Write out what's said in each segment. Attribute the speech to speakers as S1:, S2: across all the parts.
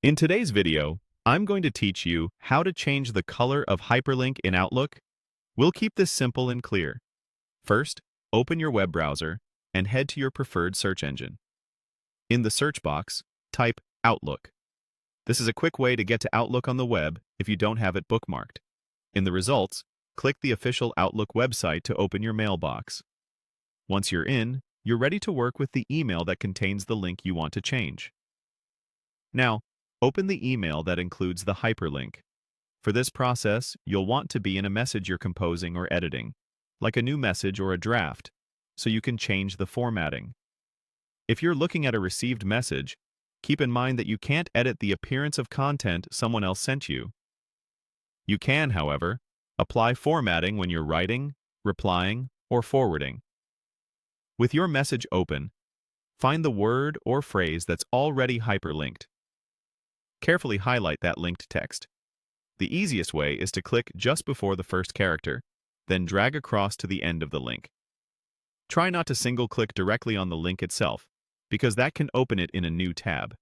S1: In today's video, I'm going to teach you how to change the color of hyperlink in Outlook. We'll keep this simple and clear. First, open your web browser and head to your preferred search engine. In the search box, type Outlook. This is a quick way to get to Outlook on the web if you don't have it bookmarked. In the results, click the official Outlook website to open your mailbox. Once you're in, you're ready to work with the email that contains the link you want to change. Now, open the email that includes the hyperlink. For this process, you'll want to be in a message you're composing or editing, like a new message or a draft, so you can change the formatting. If you're looking at a received message, keep in mind that you can't edit the appearance of content someone else sent you. You can, however, apply formatting when you're writing, replying, or forwarding. With your message open, find the word or phrase that's already hyperlinked. Carefully highlight that linked text. The easiest way is to click just before the first character, then drag across to the end of the link. Try not to single-click directly on the link itself, because that can open it in a new tab.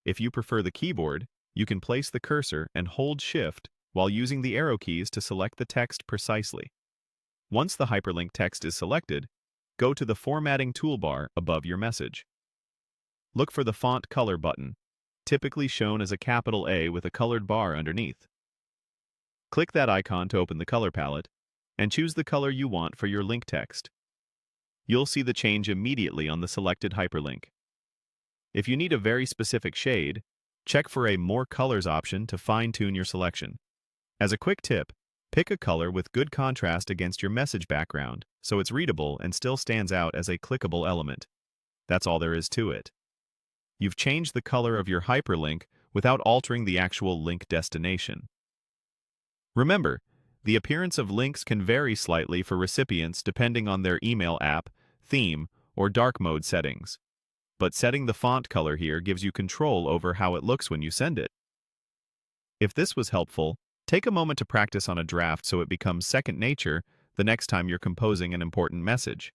S1: If you prefer the keyboard, you can place the cursor and hold Shift while using the arrow keys to select the text precisely. Once the hyperlink text is selected, go to the Formatting toolbar above your message. Look for the Font Color button, typically shown as a capital A with a colored bar underneath. Click that icon to open the color palette, and choose the color you want for your link text. You'll see the change immediately on the selected hyperlink. If you need a very specific shade, check for a More Colors option to fine-tune your selection. As a quick tip, pick a color with good contrast against your message background so it's readable and still stands out as a clickable element. That's all there is to it. You've changed the color of your hyperlink without altering the actual link destination. Remember, the appearance of links can vary slightly for recipients depending on their email app, theme, or dark mode settings. But setting the font color here gives you control over how it looks when you send it. If this was helpful, take a moment to practice on a draft so it becomes second nature the next time you're composing an important message.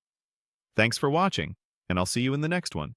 S1: Thanks for watching, and I'll see you in the next one.